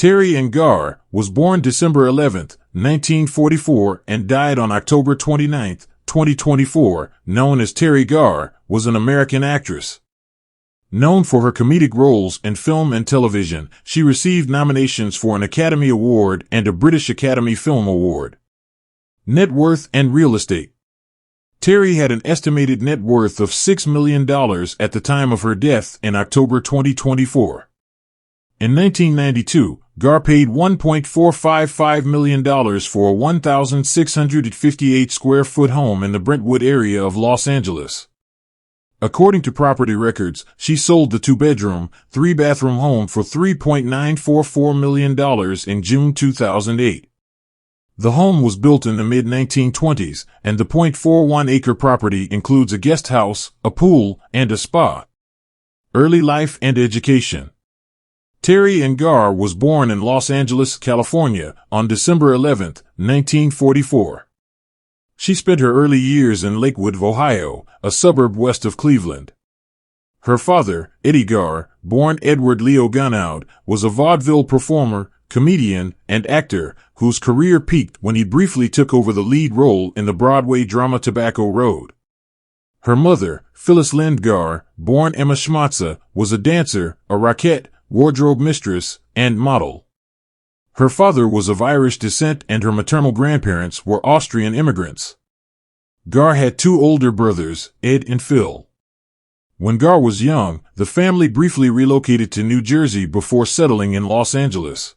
Teri Ann Garr was born December 11, 1944 and died on October 29, 2024, known as Teri Garr, was an American actress. Known for her comedic roles in film and television, she received nominations for an Academy Award and a British Academy Film Award. Net worth and real estate. Teri had an estimated net worth of $6 million at the time of her death in October 2024. In 1992, Garr paid $1.455 million for a 1,658-square-foot home in the Brentwood area of Los Angeles. According to property records, she sold the two-bedroom, three-bathroom home for $3.944 million in June 2008. The home was built in the mid-1920s, and the .41-acre property includes a guest house, a pool, and a spa. Early life and education. Teri Ann Garr was born in Los Angeles, California, on December 11, 1944. She spent her early years in Lakewood, Ohio, a suburb west of Cleveland. Her father, Eddie Garr, born Edward Leo Gonaud, was a vaudeville performer, comedian, and actor whose career peaked when he briefly took over the lead role in the Broadway drama Tobacco Road. Her mother, Phyllis Lynn Garr, born Emma Schmatza, was a dancer, a rockette, wardrobe mistress, and model. Her father was of Irish descent and her maternal grandparents were Austrian immigrants. Garr had two older brothers, Ed and Phil. When Garr was young, the family briefly relocated to New Jersey before settling in Los Angeles.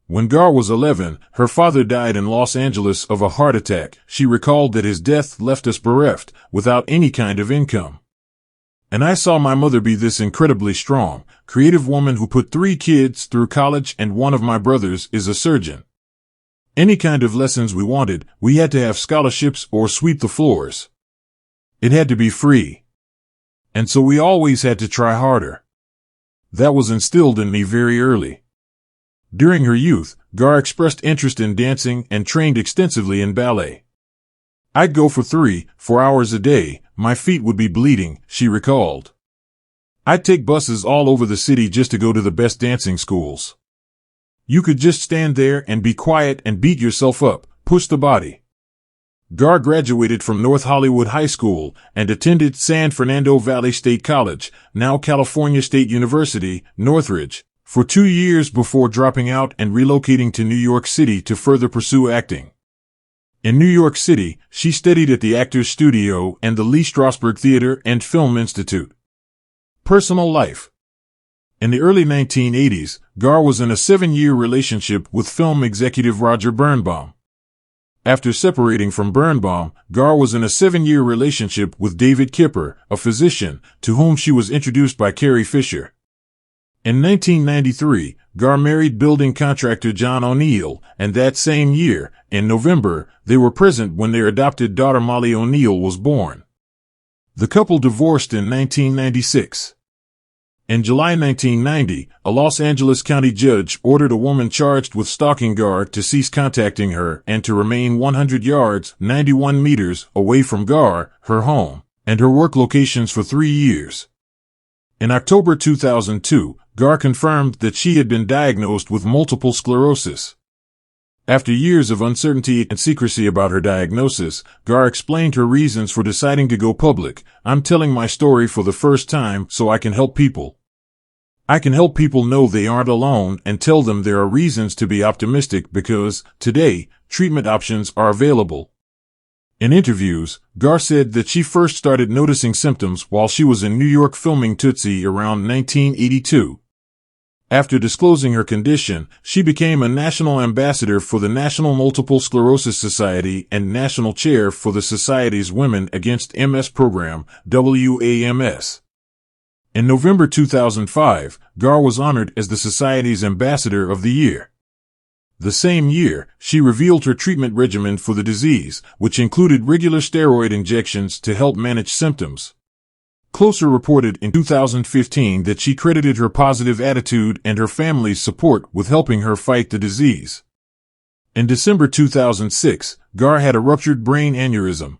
When Garr was 11, her father died in Los Angeles of a heart attack. She recalled that his death left us bereft, without any kind of income. And I saw my mother be this incredibly strong, creative woman who put 3 kids through college, and one of my brothers is a surgeon. Any kind of lessons we wanted, we had to have scholarships or sweep the floors. It had to be free. And so we always had to try harder. That was instilled in me very early. During her youth, Garr expressed interest in dancing and trained extensively in ballet. I'd go for 3-4 hours a day. My feet would be bleeding, she recalled. I'd take buses all over the city just to go to the best dancing schools. You could just stand there and be quiet and beat yourself up, push the body. Garr graduated from North Hollywood High School and attended San Fernando Valley State College, now California State University, Northridge, for 2 years before dropping out and relocating to New York City to further pursue acting. In New York City, she studied at the Actors Studio and the Lee Strasberg Theater and Film Institute. Personal life. In the early 1980s, Garr was in a 7-year relationship with film executive Roger Birnbaum. After separating from Birnbaum, Garr was in a 7-year relationship with David Kipper, a physician, to whom she was introduced by Carrie Fisher. In 1993, Garr married building contractor John O'Neill, and that same year, in November, they were present when their adopted daughter Molly O'Neill was born. The couple divorced in 1996. In July 1990, a Los Angeles County judge ordered a woman charged with stalking Garr to cease contacting her and to remain 100 yards, 91 meters, away from Garr, her home, and her work locations for 3 years. In October 2002, Garr confirmed that she had been diagnosed with multiple sclerosis. After years of uncertainty and secrecy about her diagnosis, Garr explained her reasons for deciding to go public. I'm telling my story for the first time so I can help people. I can help people know they aren't alone and tell them there are reasons to be optimistic because, today, treatment options are available. In interviews, Garr said that she first started noticing symptoms while she was in New York filming Tootsie around 1982. After disclosing her condition, she became a national ambassador for the National Multiple Sclerosis Society and national chair for the Society's Women Against MS program, WAMS. In November 2005, Garr was honored as the Society's Ambassador of the Year. The same year, she revealed her treatment regimen for the disease, which included regular steroid injections to help manage symptoms. Closer reported in 2015 that she credited her positive attitude and her family's support with helping her fight the disease. In December 2006, Garr had a ruptured brain aneurysm.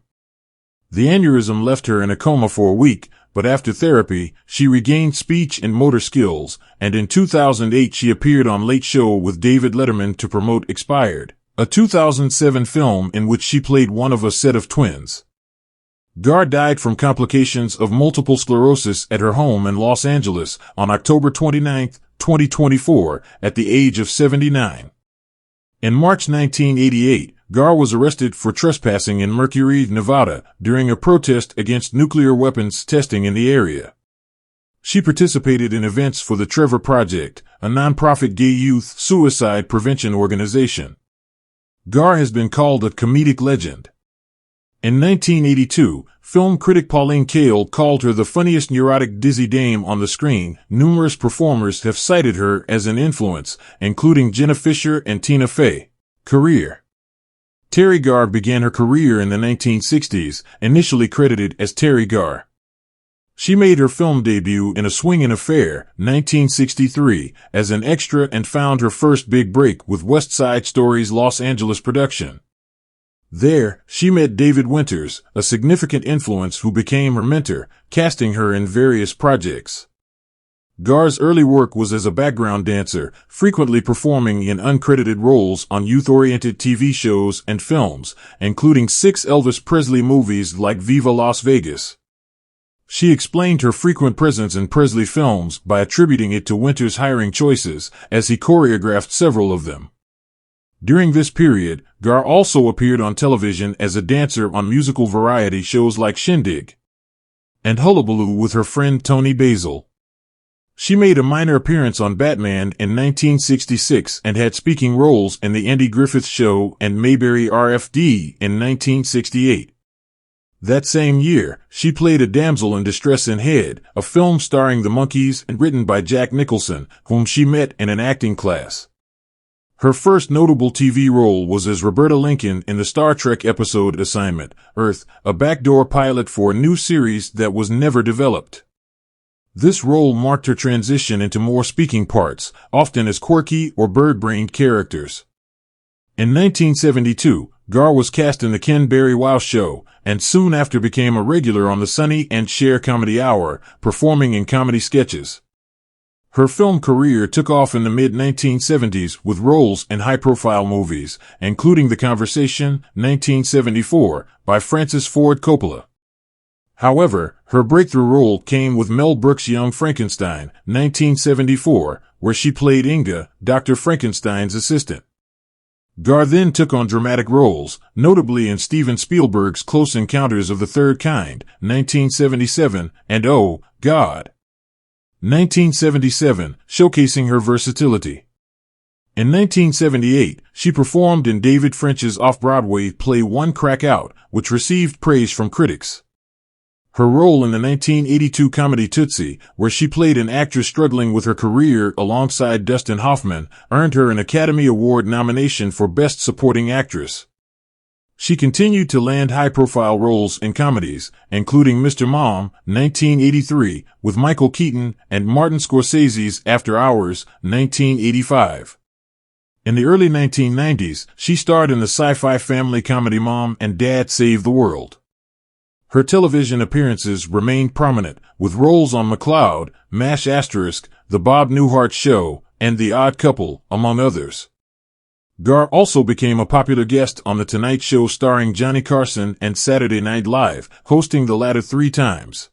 The aneurysm left her in a coma for a week, but after therapy, she regained speech and motor skills, and in 2008 she appeared on Late Show with David Letterman to promote Expired, a 2007 film in which she played one of a set of twins. Garr died from complications of multiple sclerosis at her home in Los Angeles on October 29, 2024, at the age of 79. In March 1988, Garr was arrested for trespassing in Mercury, Nevada, during a protest against nuclear weapons testing in the area. She participated in events for the Trevor Project, a nonprofit gay youth suicide prevention organization. Garr has been called a comedic legend. In 1982, film critic Pauline Kael called her the funniest neurotic dizzy dame on the screen. Numerous performers have cited her as an influence, including Jenna Fischer and Tina Fey. Career. Teri Garr began her career in the 1960s, initially credited as Teri Garr. She made her film debut in A Swingin' Affair, 1963, as an extra and found her first big break with West Side Story's Los Angeles production. There, she met David Winters, a significant influence who became her mentor, casting her in various projects. Garr's early work was as a background dancer, frequently performing in uncredited roles on youth-oriented TV shows and films, including 6 Elvis Presley movies like Viva Las Vegas. She explained her frequent presence in Presley films by attributing it to Winters' hiring choices, as he choreographed several of them. During this period, Garr also appeared on television as a dancer on musical variety shows like Shindig and Hullabaloo with her friend Toni Basil. She made a minor appearance on Batman in 1966 and had speaking roles in The Andy Griffith Show and Mayberry RFD in 1968. That same year, she played a damsel in distress in Head, a film starring the Monkees and written by Jack Nicholson, whom she met in an acting class. Her first notable TV role was as Roberta Lincoln in the Star Trek episode Assignment, Earth, a backdoor pilot for a new series that was never developed. This role marked her transition into more speaking parts, often as quirky or bird-brained characters. In 1972, Garr was cast in The Ken Berry Wow Show, and soon after became a regular on the Sonny and Cher Comedy Hour, performing in comedy sketches. Her film career took off in the mid-1970s with roles in high-profile movies, including The Conversation, 1974, by Francis Ford Coppola. However, her breakthrough role came with Mel Brooks' Young Frankenstein, 1974, where she played Inga, Dr. Frankenstein's assistant. Garr then took on dramatic roles, notably in Steven Spielberg's Close Encounters of the Third Kind, 1977, and Oh, God! 1977, showcasing her versatility. In 1978, she performed in David French's off-Broadway play One Crack Out, which received praise from critics. Her role in the 1982 comedy Tootsie, where she played an actress struggling with her career alongside Dustin Hoffman, earned her an Academy Award nomination for Best Supporting Actress. She continued to land high-profile roles in comedies, including Mr. Mom, 1983, with Michael Keaton, and Martin Scorsese's After Hours, 1985. In the early 1990s, she starred in the sci-fi family comedy Mom and Dad Save the World. Her television appearances remained prominent, with roles on McCloud, MASH*, The Bob Newhart Show, and The Odd Couple, among others. Garr also became a popular guest on The Tonight Show starring Johnny Carson and Saturday Night Live, hosting the latter 3 times.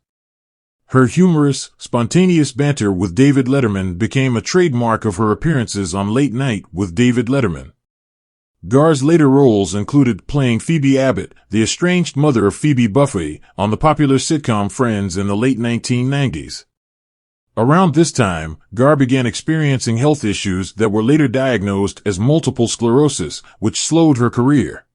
Her humorous, spontaneous banter with David Letterman became a trademark of her appearances on Late Night with David Letterman. Garr's later roles included playing Phoebe Abbott, the estranged mother of Phoebe Buffay, on the popular sitcom Friends in the late 1990s. Around this time, Garr began experiencing health issues that were later diagnosed as multiple sclerosis, which slowed her career.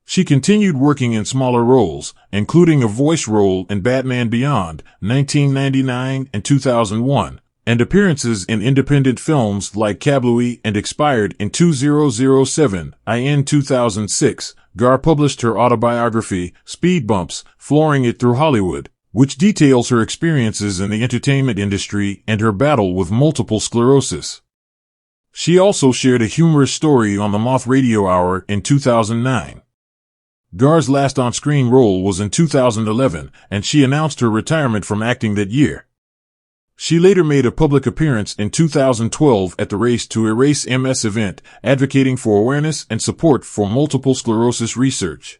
She continued working in smaller roles, including a voice role in Batman Beyond, 1999 and 2001, and appearances in independent films like Kablooey and Expired in 2007. In 2006, Garr published her autobiography, Speed Bumps, Flooring It Through Hollywood, which details her experiences in the entertainment industry and her battle with multiple sclerosis. She also shared a humorous story on the Moth Radio Hour in 2009. Garr's last on-screen role was in 2011, and she announced her retirement from acting that year. She later made a public appearance in 2012 at the Race to Erase MS event, advocating for awareness and support for multiple sclerosis research.